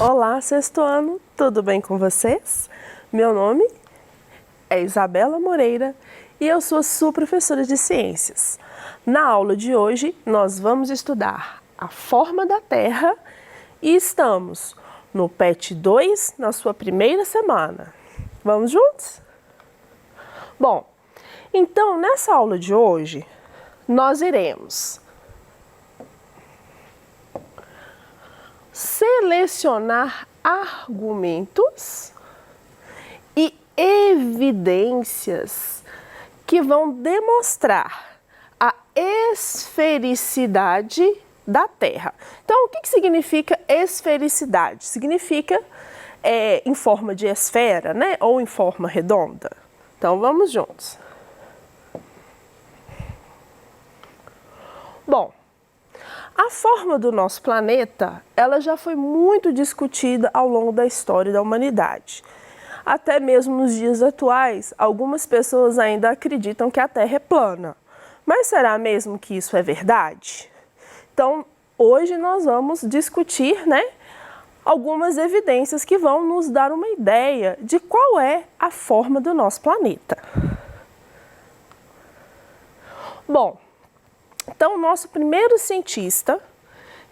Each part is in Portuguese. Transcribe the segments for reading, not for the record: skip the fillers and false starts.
Olá, sexto ano, tudo bem com vocês? Meu nome é Isabela Moreira e eu sou a sua professora de ciências. Na aula de hoje, nós vamos estudar a forma da Terra e estamos no PET 2, na sua primeira semana. Vamos juntos? Bom, então nessa aula de hoje, nós iremos selecionar argumentos e evidências que vão demonstrar a esfericidade da Terra. Então, o que significa esfericidade? Significa em forma de esfera, né? Ou em forma redonda. Então, vamos juntos. Bom, a forma do nosso planeta, ela já foi muito discutida ao longo da história da humanidade. Até mesmo nos dias atuais, algumas pessoas ainda acreditam que a Terra é plana. Mas será mesmo que isso é verdade? Então, hoje nós vamos discutir, né, algumas evidências que vão nos dar uma ideia de qual é a forma do nosso planeta. Bom, então, o nosso primeiro cientista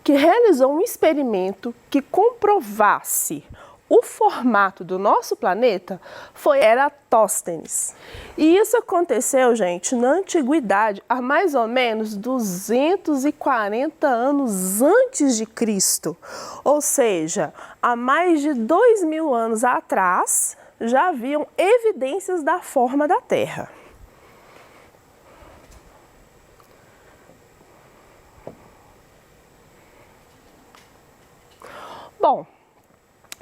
que realizou um experimento que comprovasse o formato do nosso planeta foi Eratóstenes. E isso aconteceu, gente, na antiguidade, há mais ou menos 240 anos antes de Cristo. Ou seja, há mais de 2.000 anos atrás, já haviam evidências da forma da Terra. Bom,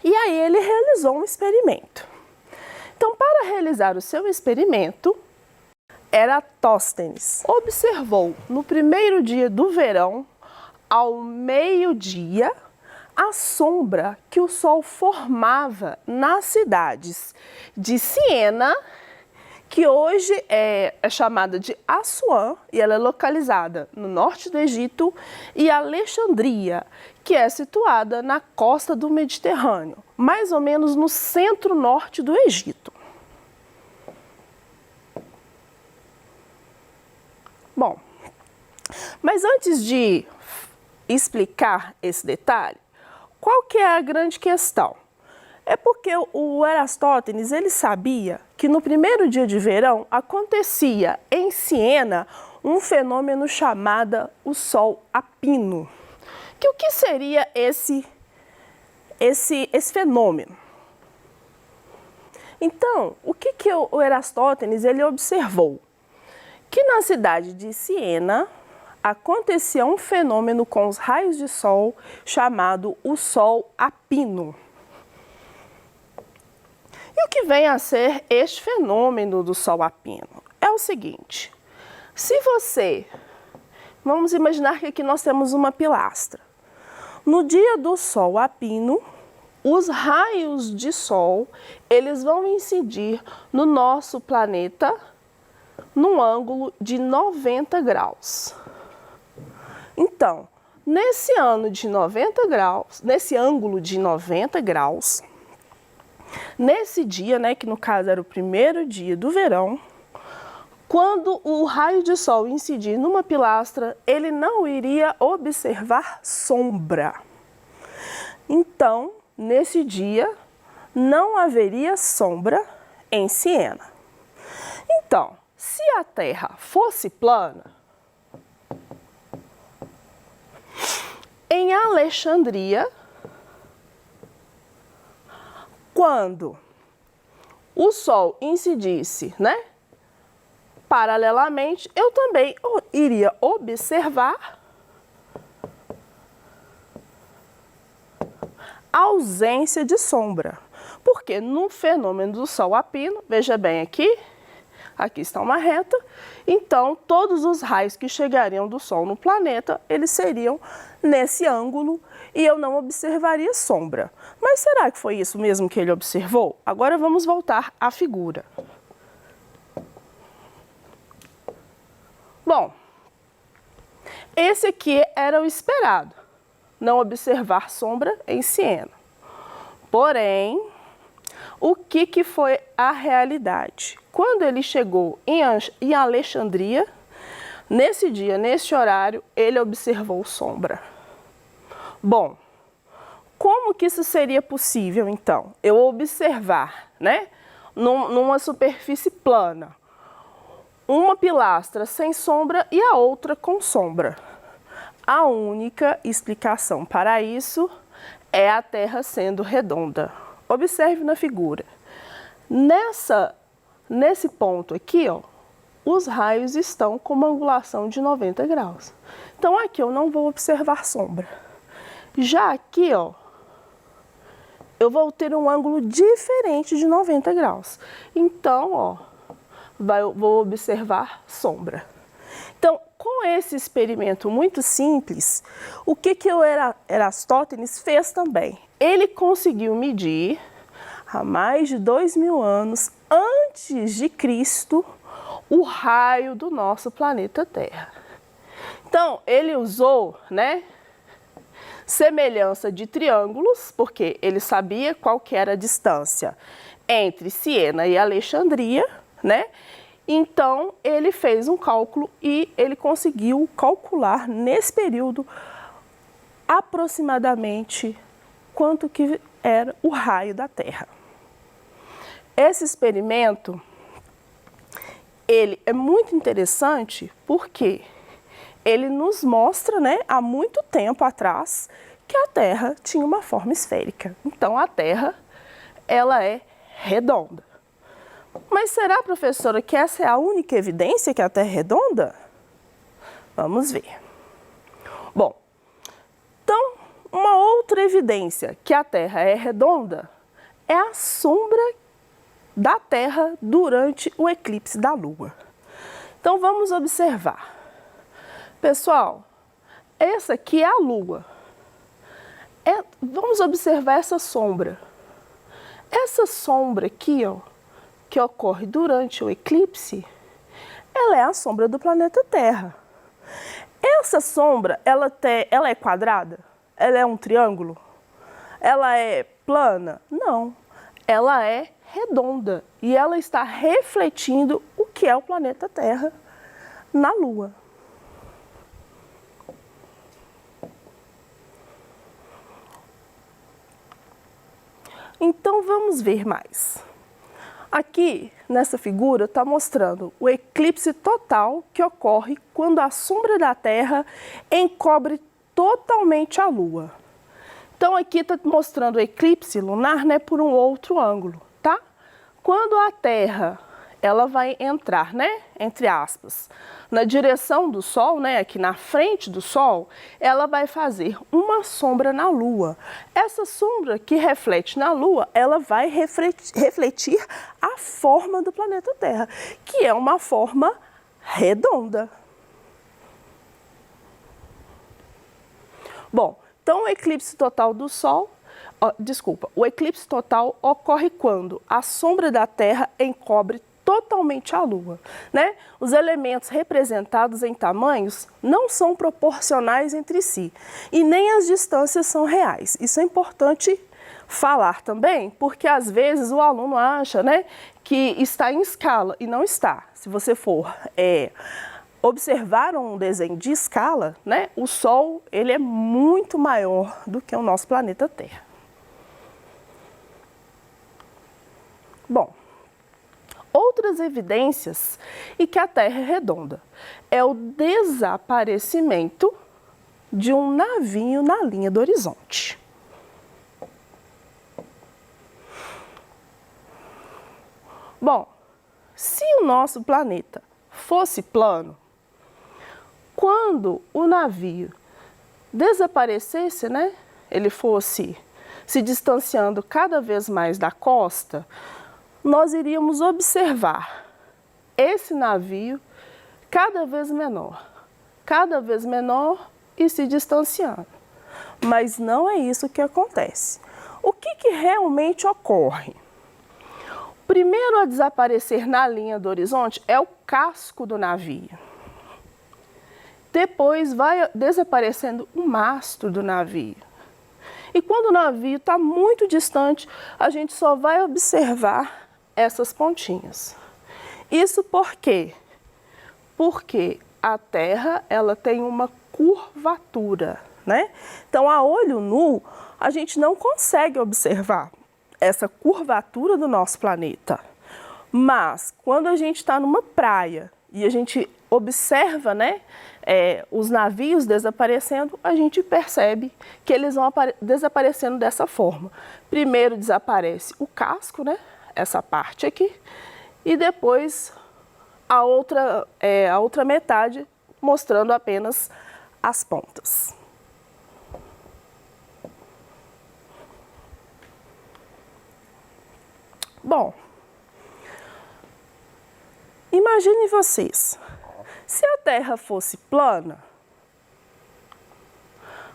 e aí ele realizou um experimento. Então, para realizar o seu experimento, Eratóstenes observou no primeiro dia do verão, ao meio-dia, a sombra que o Sol formava nas cidades de Siena, que hoje é chamada de Assuã, e ela é localizada no norte do Egito, e Alexandria, que é situada na costa do Mediterrâneo, mais ou menos no centro-norte do Egito. Bom, mas antes de explicar esse detalhe, qual que é a grande questão? É porque o Eratóstenes, ele sabia que no primeiro dia de verão acontecia em Siena um fenômeno chamado o Sol Apino. O que seria esse fenômeno? Então, o que o Eratóstenes ele observou? Que na cidade de Siena acontecia um fenômeno com os raios de sol chamado o Sol Apino. E o que vem a ser este fenômeno do Sol Apino? É o seguinte, vamos imaginar que aqui nós temos uma pilastra. No dia do Sol Apino, os raios de sol, eles vão incidir no nosso planeta num ângulo de 90 graus. Então, nesse ângulo de 90 graus, nesse dia, né, que no caso era o primeiro dia do verão, quando o raio de sol incidir numa pilastra, ele não iria observar sombra. Então, nesse dia, não haveria sombra em Siena. Então, se a Terra fosse plana, em Alexandria, quando o Sol incidisse, né, paralelamente, eu também iria observar a ausência de sombra. Porque no fenômeno do Sol Apino, veja bem aqui está uma reta, então todos os raios que chegariam do Sol no planeta, eles seriam nesse ângulo e eu não observaria sombra. Mas será que foi isso mesmo que ele observou? Agora vamos voltar à figura. Bom, esse aqui era o esperado, não observar sombra em Siena. Porém, o que foi a realidade? Quando ele chegou em Alexandria, nesse dia, nesse horário, ele observou sombra. Bom, como que isso seria possível, então? Eu observar, né, numa superfície plana, uma pilastra sem sombra e a outra com sombra. A única explicação para isso é a Terra sendo redonda. Observe na figura. Nesse ponto aqui, ó, os raios estão com uma angulação de 90 graus. Então, aqui eu não vou observar sombra. Já aqui, ó, eu vou ter um ângulo diferente de 90 graus. Então, ó, vou observar sombra. Então, com esse experimento muito simples, o que o Eratóstenes fez também? Ele conseguiu medir, há mais de 2000 anos antes de Cristo, o raio do nosso planeta Terra. Então, ele usou, né, semelhança de triângulos, porque ele sabia qual que era a distância entre Siena e Alexandria, né? Então, ele fez um cálculo e ele conseguiu calcular nesse período aproximadamente quanto que era o raio da Terra. Esse experimento, ele é muito interessante porque ele nos mostra, né, há muito tempo atrás, que a Terra tinha uma forma esférica. Então, a Terra, ela é redonda. Mas será, professora, que essa é a única evidência que a Terra é redonda? Vamos ver. Bom, então, uma outra evidência que a Terra é redonda é a sombra da Terra durante o eclipse da Lua. Então, vamos observar. Pessoal, essa aqui é a Lua. Vamos observar essa sombra. Essa sombra aqui, ó, que ocorre durante o eclipse, ela é a sombra do planeta Terra. Essa sombra, ela é quadrada? Ela é um triângulo? Ela é plana? Não. Ela é redonda e ela está refletindo o que é o planeta Terra na Lua. Então, vamos ver mais. Aqui, nessa figura, está mostrando o eclipse total que ocorre quando a sombra da Terra encobre totalmente a Lua. Então, aqui está mostrando o eclipse lunar, né, por um outro ângulo, tá? Quando a Terra, ela vai entrar, né, entre aspas, na direção do Sol, né, aqui na frente do Sol, ela vai fazer uma sombra na Lua. Essa sombra que reflete na Lua, ela vai refletir a forma do planeta Terra, que é uma forma redonda. Bom, então o eclipse total do Sol, o eclipse total ocorre quando a sombra da Terra encobre totalmente a Lua, né? Os elementos representados em tamanhos não são proporcionais entre si e nem as distâncias são reais. Isso é importante falar também, porque às vezes o aluno acha, né, que está em escala e não está. Se você for observar um desenho de escala, né, o Sol ele é muito maior do que o nosso planeta Terra. Bom, outras evidências e que a Terra é redonda é o desaparecimento de um navio na linha do horizonte. Bom, se o nosso planeta fosse plano, quando o navio desaparecesse, né, ele fosse se distanciando cada vez mais da costa, nós iríamos observar esse navio cada vez menor e se distanciando. Mas não é isso que acontece. O que realmente ocorre? O primeiro a desaparecer na linha do horizonte é o casco do navio. Depois vai desaparecendo o mastro do navio. E quando o navio está muito distante, a gente só vai observar essas pontinhas. Isso por quê? Porque a Terra ela tem uma curvatura, né? Então, a olho nu, a gente não consegue observar essa curvatura do nosso planeta. Mas, quando a gente está numa praia e a gente observa, né, os navios desaparecendo, a gente percebe que eles vão desaparecendo dessa forma. Primeiro desaparece o casco, né, essa parte aqui, e depois a outra metade mostrando apenas as pontas. Bom, imaginem vocês, se a Terra fosse plana,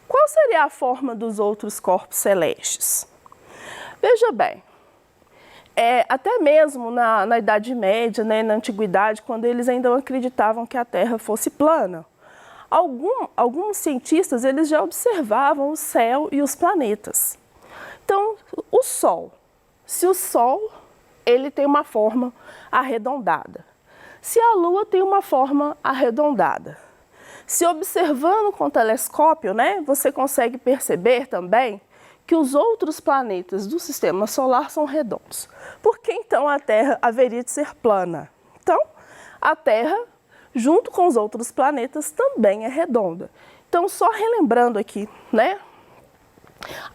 qual seria a forma dos outros corpos celestes? Veja bem, até mesmo na Idade Média, né, na Antiguidade, quando eles ainda acreditavam que a Terra fosse plana, alguns cientistas eles já observavam o céu e os planetas. Então, o Sol, se o Sol ele tem uma forma arredondada, se a Lua tem uma forma arredondada, se observando com o telescópio, né, você consegue perceber também que os outros planetas do Sistema Solar são redondos. Por que então a Terra haveria de ser plana? Então, a Terra, junto com os outros planetas, também é redonda. Então, só relembrando aqui, né?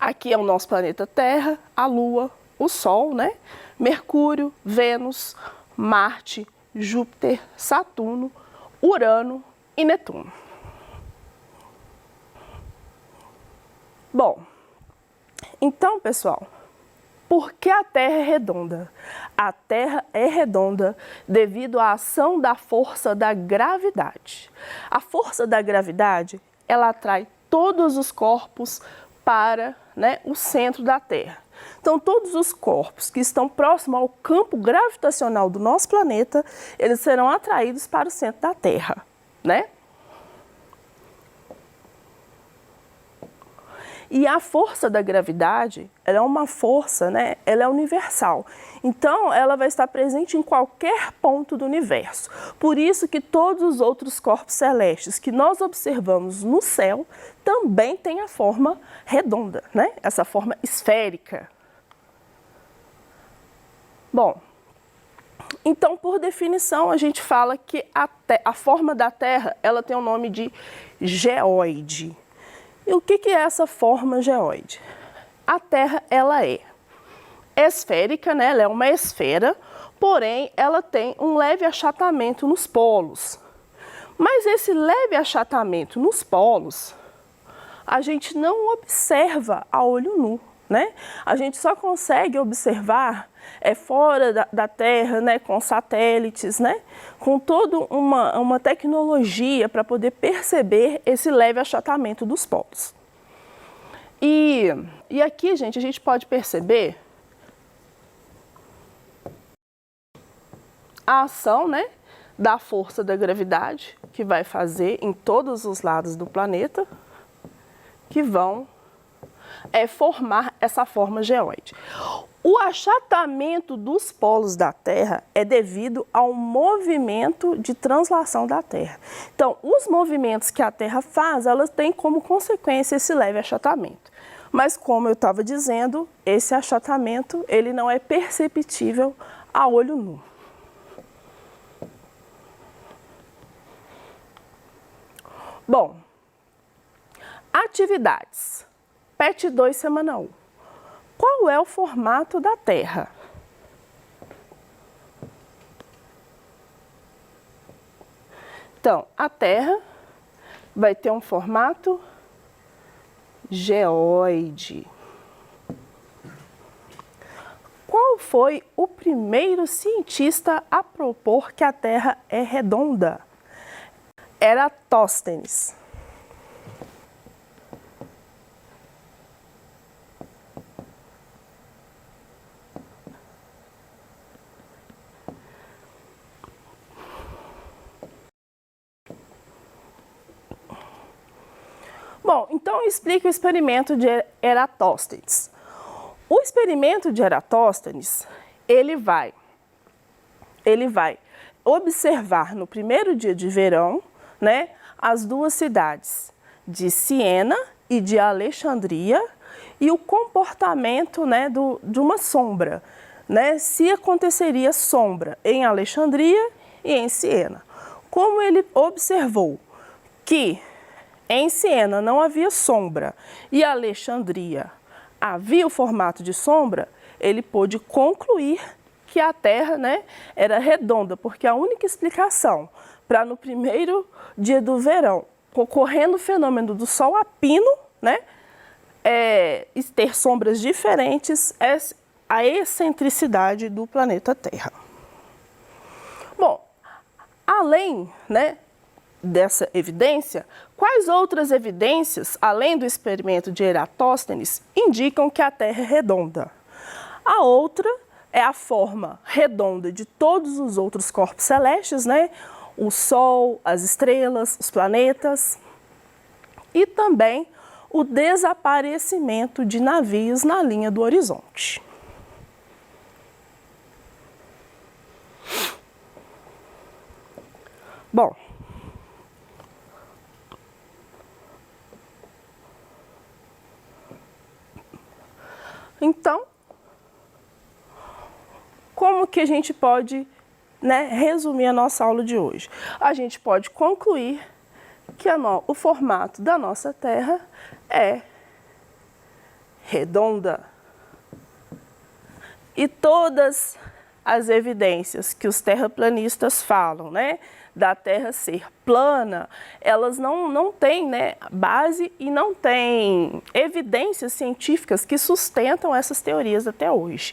Aqui é o nosso planeta Terra, a Lua, o Sol, né? Mercúrio, Vênus, Marte, Júpiter, Saturno, Urano e Netuno. Bom, então, pessoal, por que a Terra é redonda? A Terra é redonda devido à ação da força da gravidade. A força da gravidade, ela atrai todos os corpos para, né, o centro da Terra. Então, todos os corpos que estão próximos ao campo gravitacional do nosso planeta, eles serão atraídos para o centro da Terra, né? E a força da gravidade, ela é uma força, né? Ela é universal. Então, ela vai estar presente em qualquer ponto do universo. Por isso que todos os outros corpos celestes que nós observamos no céu também têm a forma redonda, né? Essa forma esférica. Bom, então, por definição, a gente fala que a forma da Terra, ela tem o nome de geóide. E o que é essa forma geóide? A Terra, ela é esférica, né? Ela é uma esfera, porém, ela tem um leve achatamento nos polos. Mas esse leve achatamento nos polos, a gente não observa a olho nu, né? A gente só consegue observar fora da Terra, né, com satélites, né, com toda uma tecnologia para poder perceber esse leve achatamento dos polos. E aqui, gente, a gente pode perceber a ação, né, da força da gravidade que vai fazer em todos os lados do planeta, que vão formar essa forma geóide. O achatamento dos polos da Terra é devido ao movimento de translação da Terra. Então, os movimentos que a Terra faz, elas têm como consequência esse leve achatamento. Mas, como eu estava dizendo, esse achatamento ele não é perceptível a olho nu. Bom, atividades. PET 2, semana 1. Qual é o formato da Terra? Então, a Terra vai ter um formato geóide. Qual foi o primeiro cientista a propor que a Terra é redonda? Eratóstenes. Bom, então explique o experimento de Eratóstenes. O experimento de Eratóstenes, ele vai observar no primeiro dia de verão, né, as duas cidades de Siena e de Alexandria e o comportamento, né, de uma sombra, né, se aconteceria sombra em Alexandria e em Siena. Como ele observou que em Siena não havia sombra e Alexandria havia o formato de sombra, ele pôde concluir que a Terra, né, era redonda, porque a única explicação para no primeiro dia do verão, ocorrendo o fenômeno do Sol a pino, né, ter sombras diferentes, é a excentricidade do planeta Terra. Bom, além, né, dessa evidência, quais outras evidências, além do experimento de Eratóstenes, indicam que a Terra é redonda? A outra é a forma redonda de todos os outros corpos celestes, né? O Sol, as estrelas, os planetas, e também o desaparecimento de navios na linha do horizonte. Bom, então, como que a gente pode, né, resumir a nossa aula de hoje? A gente pode concluir que o formato da nossa Terra é redonda. E todas as evidências que os terraplanistas falam, né, da Terra ser plana, elas não têm, né, base e não têm evidências científicas que sustentam essas teorias até hoje.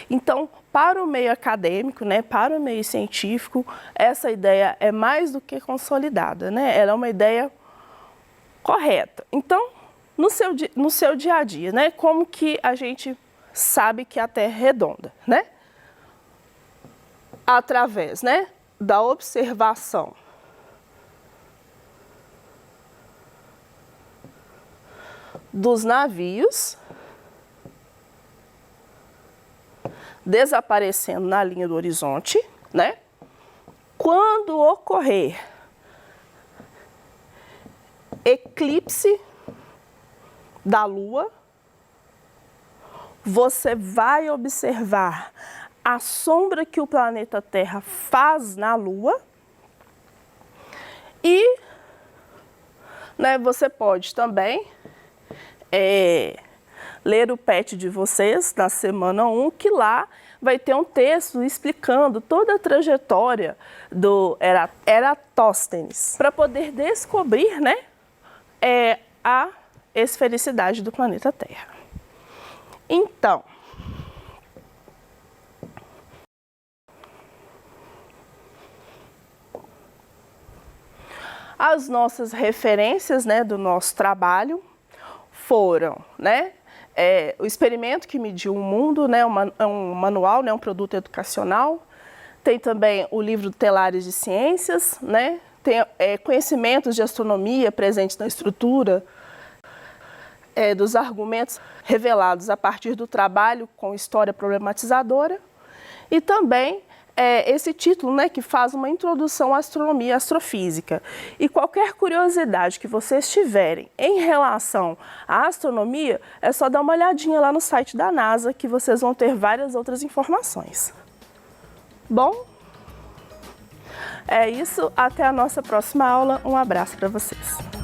Então, para o meio acadêmico, né, para o meio científico, essa ideia é mais do que consolidada, né? Ela é uma ideia correta. Então, no seu dia a dia, né, como que a gente sabe que a Terra é redonda, né? Através, né, da observação dos navios desaparecendo na linha do horizonte, né? Quando ocorrer eclipse da Lua, você vai observar a sombra que o planeta Terra faz na Lua e, né, você pode também ler o PET de vocês na semana 1, que lá vai ter um texto explicando toda a trajetória do Eratóstenes para poder descobrir, né, a esfericidade do planeta Terra. Então, as nossas referências, né, do nosso trabalho foram, né, o experimento que mediu o mundo, né, um manual, né, um produto educacional. Tem também o livro Telares de Ciências, né, tem conhecimentos de astronomia presentes na estrutura dos argumentos revelados a partir do trabalho com história problematizadora. E também esse título, né, que faz uma introdução à astronomia e astrofísica. E qualquer curiosidade que vocês tiverem em relação à astronomia, é só dar uma olhadinha lá no site da NASA, que vocês vão ter várias outras informações. Bom, é isso. Até a nossa próxima aula. Um abraço para vocês.